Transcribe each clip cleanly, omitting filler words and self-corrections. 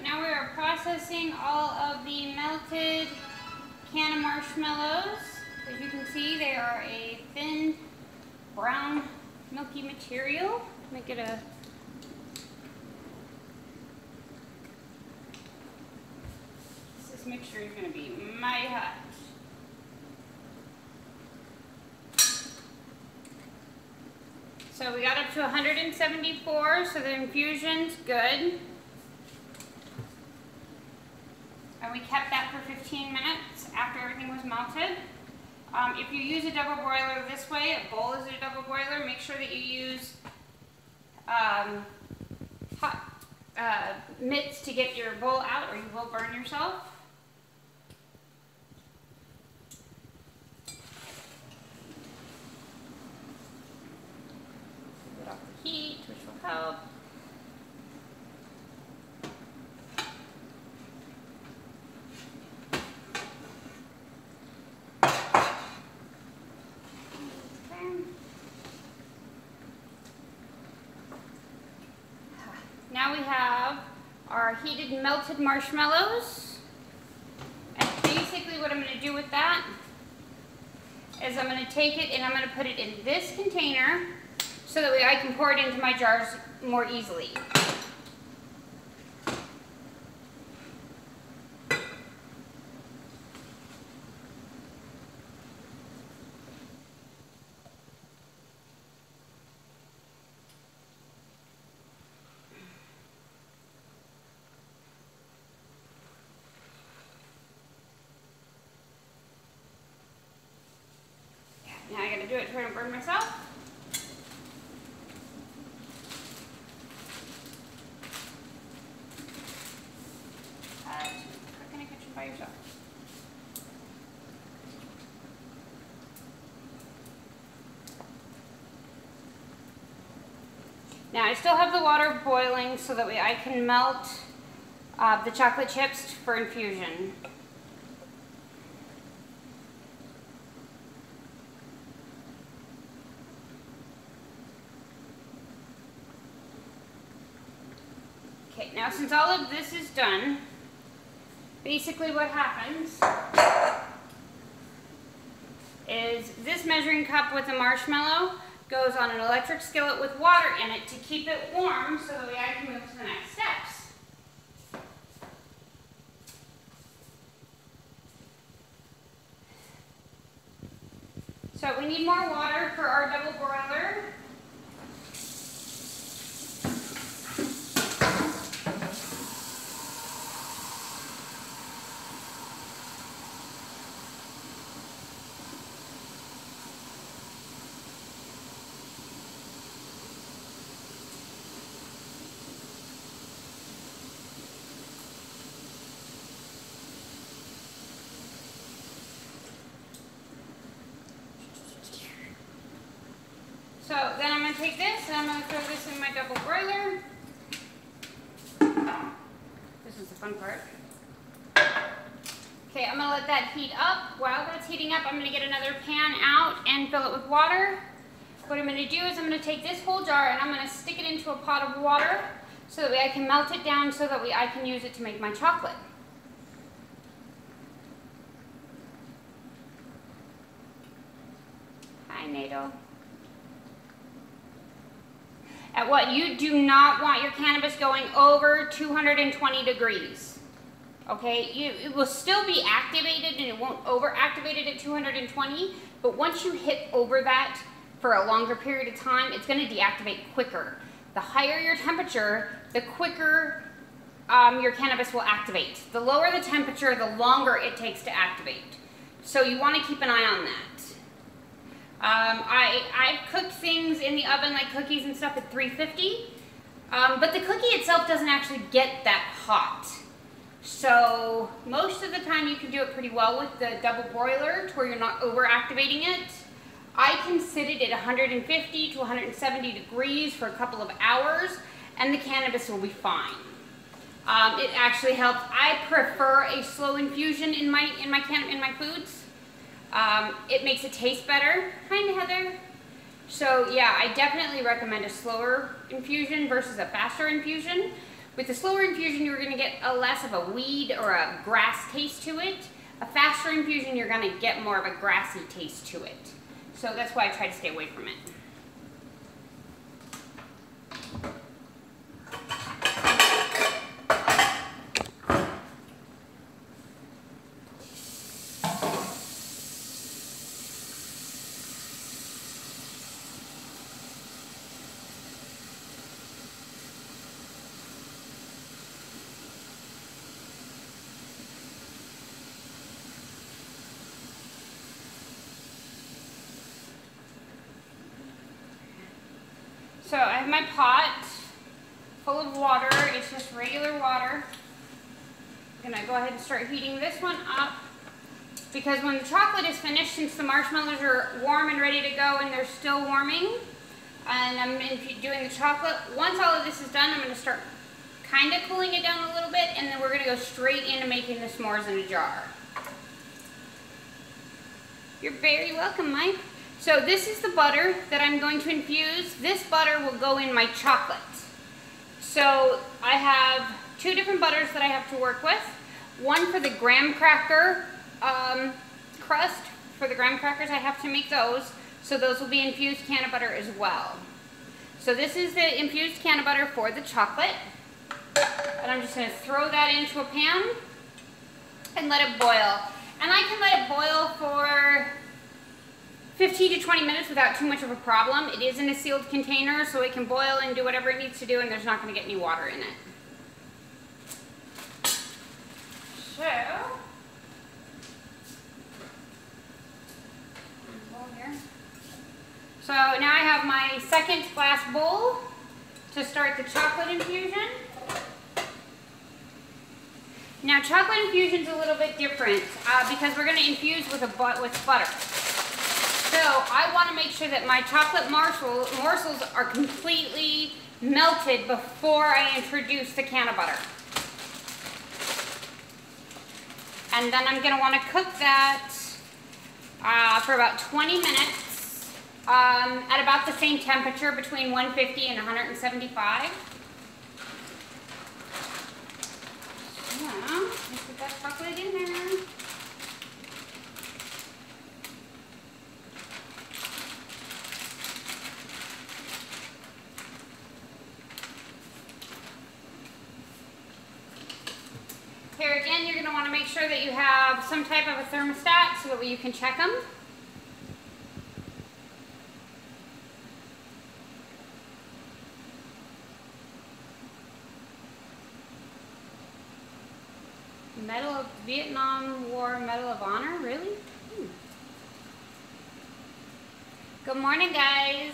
now we are processing all of the melted can of marshmallows. As you can see, they are a thin, brown, milky material. Make it a this mixture is going to be mighty hot. So we got up to 174, so the infusion's good. And we kept that for 15 minutes after everything was melted. If you use a double boiler this way, a bowl is a double boiler, make sure that you use hot mitts to get your bowl out or you will burn yourself. Get off the heat, which will help. Now we have our heated melted marshmallows, and basically what I'm going to do with that is I'm going to take it and I'm going to put it in this container so that way I can pour it into my jars more easily. Now I gotta do it so I don't burn myself. Cook in a kitchen by yourself. Now I still have the water boiling so that way I can melt the chocolate chips for infusion. Okay, now since all of this is done, basically what happens is this measuring cup with a marshmallow goes on an electric skillet with water in it to keep it warm so that way I can move to the next steps. So we need more water for our double broiler. So then I'm going to take this and I'm going to throw this in my double broiler. This is the fun part. Okay, I'm going to let that heat up. While that's heating up, I'm going to get another pan out and fill it with water. What I'm going to do is I'm going to take this whole jar and I'm going to stick it into a pot of water so that way I can melt it down so that way I can use it to make my chocolate. Hi, Nato. At what you do not want your cannabis going over 220 degrees. Okay, it will still be activated and it won't over-activate it at 220, but once you hit over that for a longer period of time, it's going to deactivate quicker. The higher your temperature, the quicker your cannabis will activate. The lower the temperature, the longer it takes to activate. So you want to keep an eye on that. I've cooked things in the oven like cookies and stuff at 350, but the cookie itself doesn't actually get that hot. So most of the time you can do it pretty well with the double broiler to where you're not over activating it. I can sit it at 150 to 170 degrees for a couple of hours and the cannabis will be fine. It actually helps. I prefer a slow infusion in my foods. It makes it taste better. Hi, Heather. So yeah, I definitely recommend a slower infusion versus a faster infusion. With the slower infusion, you're going to get a less of a weed or a grass taste to it. A faster infusion, you're going to get more of a grassy taste to it. So that's why I try to stay away from it. So I have my pot full of water. It's just regular water. I'm gonna go ahead and start heating this one up because when the chocolate is finished, since the marshmallows are warm and ready to go and they're still warming, and I'm doing the chocolate, once all of this is done, I'm gonna start kind of cooling it down a little bit, and then we're gonna go straight into making the s'mores in a jar. You're very welcome, Mike. So this is the butter that I'm going to infuse. This butter will go in my chocolate. So I have two different butters that I have to work with. One for the graham cracker crust. For the graham crackers, I have to make those. So those will be infused cannabutter as well. So this is the infused cannabutter for the chocolate. And I'm just going to throw that into a pan and let it boil. And I can let it boil for 15 to 20 minutes without too much of a problem. It is in a sealed container, so it can boil and do whatever it needs to do, and there's not going to get any water in it. So now I have my second glass bowl to start the chocolate infusion. Now chocolate infusion is a little bit different because we're going to infuse with butter. So I want to make sure that my chocolate morsels are completely melted before I introduce the cannabutter. And then I'm going to want to cook that for about 20 minutes at about the same temperature, between 150 and 175. Yeah, let's put that chocolate in there. Here again, you're going to want to make sure that you have some type of a thermostat so that you can check them. Medal of Vietnam War Medal of Honor, really? Good morning, guys.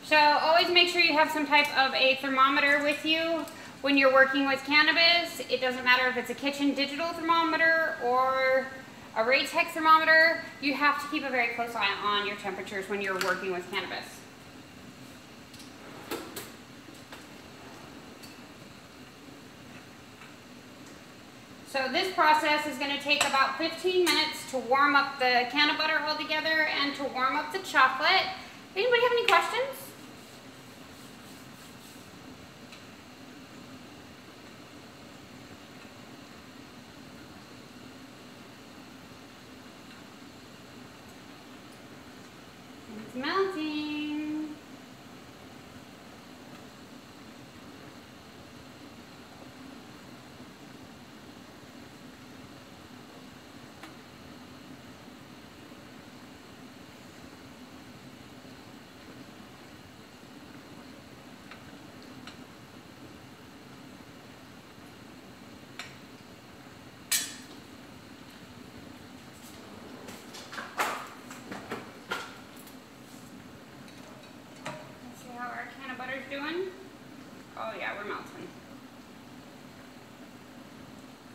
So always make sure you have some type of a thermometer with you when you're working with cannabis. It doesn't matter if it's a kitchen digital thermometer or a Ratex thermometer. You have to keep a very close eye on your temperatures when you're working with cannabis. So this process is going to take about 15 minutes to warm up the cannabutter all together and to warm up the chocolate. Anybody have any questions? It's melting. Doing? Oh yeah, we're melting.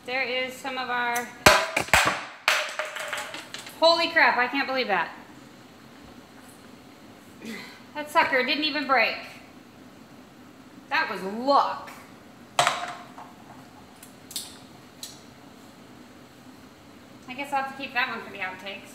There is some of our, holy crap, I can't believe that. That sucker didn't even break. That was luck. I guess I'll have to keep that one for the outtakes.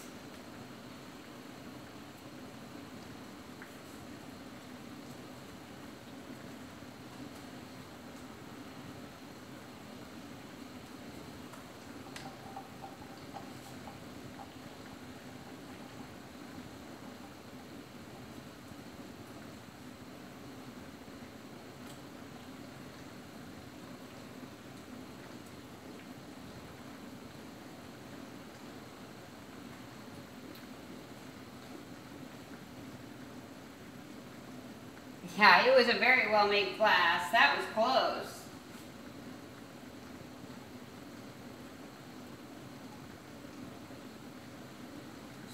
Yeah, it was a very well made glass. That was close.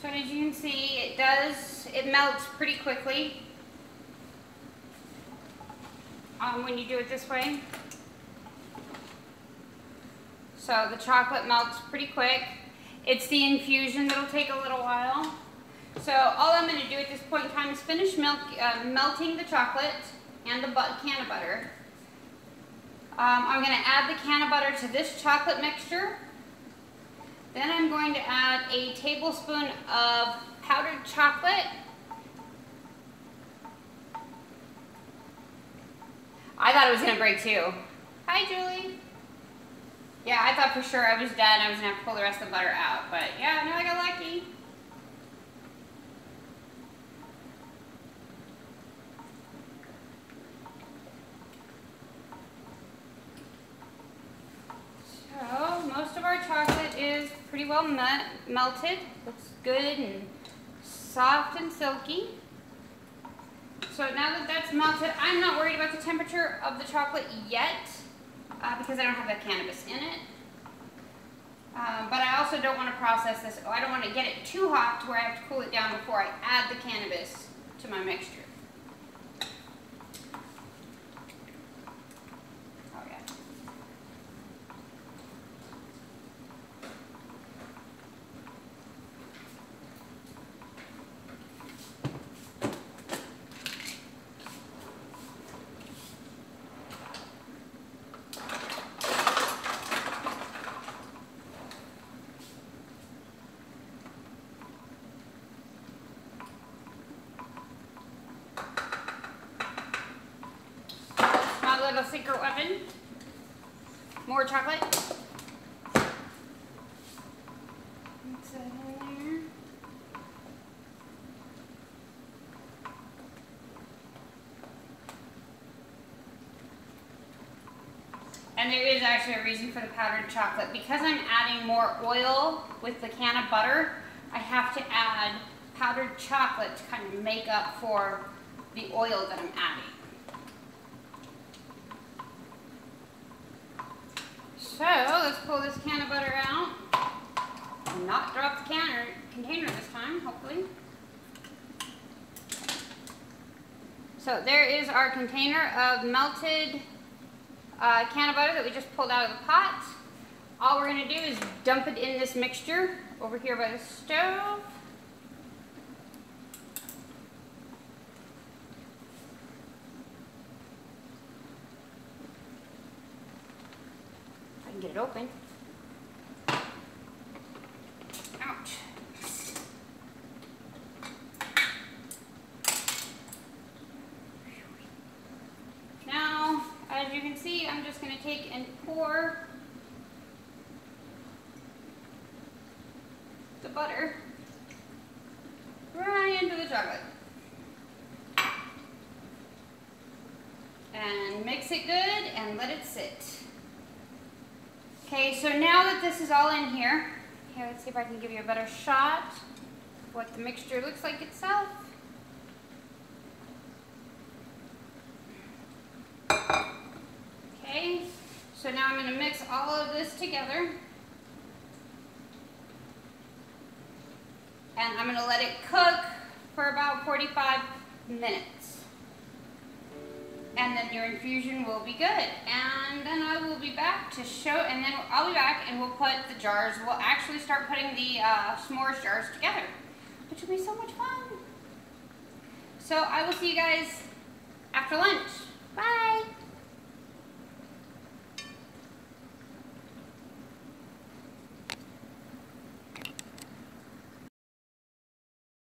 So as you can see, it melts pretty quickly when you do it this way. So the chocolate melts pretty quick. It's the infusion that'll take a little while. So all I'm going to do at this point in time is finish melting the chocolate and the cannabutter. I'm going to add the cannabutter to this chocolate mixture. Then I'm going to add a tablespoon of powdered chocolate. I thought it was going to break too. Hi, Julie. Yeah, I thought for sure I was done. I was going to have to pull the rest of the butter out. But yeah, no, I got lucky. So most of our chocolate is pretty well melted. Looks good and soft and silky. So now that that's melted, I'm not worried about the temperature of the chocolate yet because I don't have the cannabis in it. But I also don't want to process this. I don't want to get it too hot to where I have to cool it down before I add the cannabis to my mixture. Little secret weapon. More chocolate. Put that in there. And there is actually a reason for the powdered chocolate. Because I'm adding more oil with the can of butter, I have to add powdered chocolate to kind of make up for the oil that I'm adding. So let's pull this can of butter out and not drop the container this time, hopefully. So there is our container of melted can of butter that we just pulled out of the pot. All we're going to do is dump it in this mixture over here by the stove. Get it open. Ouch. Now, as you can see, I'm just going to take and pour the butter right into the chocolate. And mix it good and let it sit. Okay, so now that this is all in here, okay, let's see if I can give you a better shot of what the mixture looks like itself. Okay, so now I'm going to mix all of this together. And I'm going to let it cook for about 45 minutes. And then your infusion will be good. And then I will be back to show, and then I'll be back and we'll put the jars, we'll actually start putting the s'mores jars together, which will be so much fun. So I will see you guys after lunch. Bye.